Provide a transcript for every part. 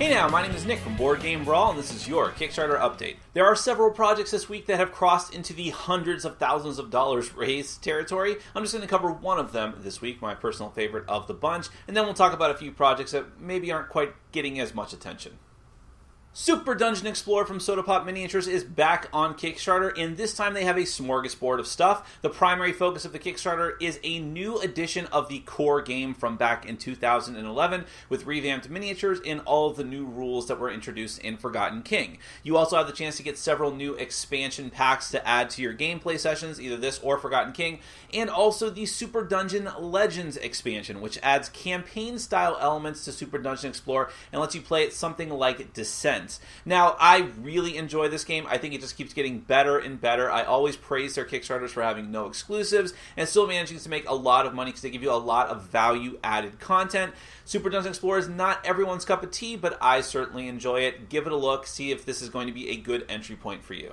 Hey now, my name is Nick from Board Game Brawl, and this is your Kickstarter update. There are several projects this week that have crossed into the hundreds of thousands of dollars raised territory. I'm just going to cover one of them this week, my personal favorite of the bunch, and then we'll talk about a few projects that maybe aren't quite getting as much attention. Super Dungeon Explorer from Soda Pop Miniatures is back on Kickstarter, and this time they have a smorgasbord of stuff. The primary focus of the Kickstarter is a new edition of the core game from back in 2011, with revamped miniatures and all of the new rules that were introduced in Forgotten King. You also have the chance to get several new expansion packs to add to your gameplay sessions, either this or Forgotten King, and also the Super Dungeon Legends expansion, which adds campaign-style elements to Super Dungeon Explorer and lets you play it something like Descent. Now, I really enjoy this game. I think it just keeps getting better and better. I always praise their Kickstarters for having no exclusives and still managing to make a lot of money because they give you a lot of value-added content. Super Dungeon Explorer is not everyone's cup of tea, but I certainly enjoy it. Give it a look. See if this is going to be a good entry point for you.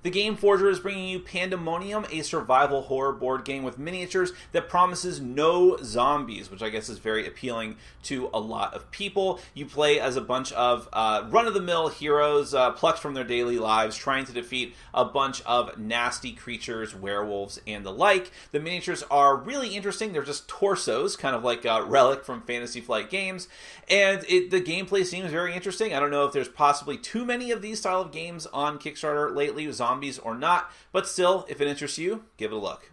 The Game Forger is bringing you Pandemonium, a survival horror board game with miniatures that promises no zombies, which I guess is very appealing to a lot of people. You play as a bunch of run-of-the-mill heroes plucked from their daily lives, trying to defeat a bunch of nasty creatures, werewolves, and the like. The miniatures are really interesting. They're just torsos, kind of like a relic from Fantasy Flight Games, and the gameplay seems very interesting. I don't know if there's possibly too many of these style of games on Kickstarter lately, zombies or not, but still, if it interests you, give it a look.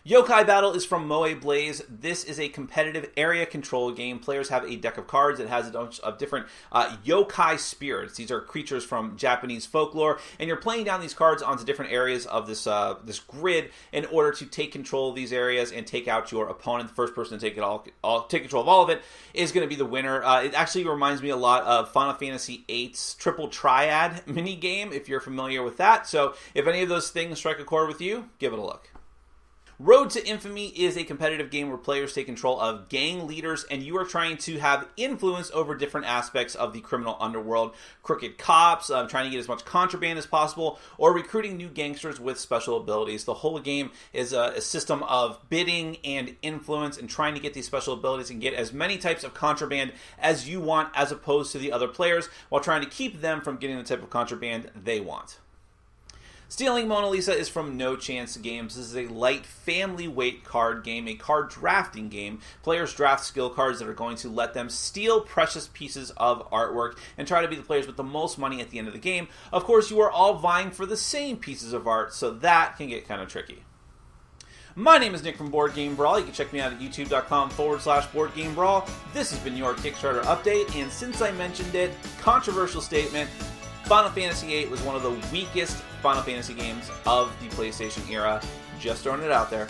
Yokai Battle is from Moe Blaze. This is a competitive area control game. Players have a deck of cards that has a bunch of different yokai spirits. These are creatures from Japanese folklore, and you're playing down these cards onto different areas of this grid in order to take control of these areas and take out your opponent. The first person to take control of all of it is going to be the winner. It actually reminds me a lot of Final Fantasy VIII's Triple Triad mini game, if you're familiar with that. So if any of those things strike a chord with you, give it a look. Road to Infamy is a competitive game where players take control of gang leaders and you are trying to have influence over different aspects of the criminal underworld. Crooked cops, trying to get as much contraband as possible, or recruiting new gangsters with special abilities. The whole game is a system of bidding and influence and trying to get these special abilities and get as many types of contraband as you want as opposed to the other players, while trying to keep them from getting the type of contraband they want. Stealing Mona Lisa is from No Chance Games. This is a light family weight card game, a card drafting game. Players draft skill cards that are going to let them steal precious pieces of artwork and try to be the players with the most money at the end of the game. Of course, you are all vying for the same pieces of art, so that can get kind of tricky. My name is Nick from Board Game Brawl. You can check me out at youtube.com/Board Game Brawl. This has been your Kickstarter update, and since I mentioned it, controversial statement, Final Fantasy VIII was one of the weakest Final Fantasy games of the PlayStation era. Just throwing it out there.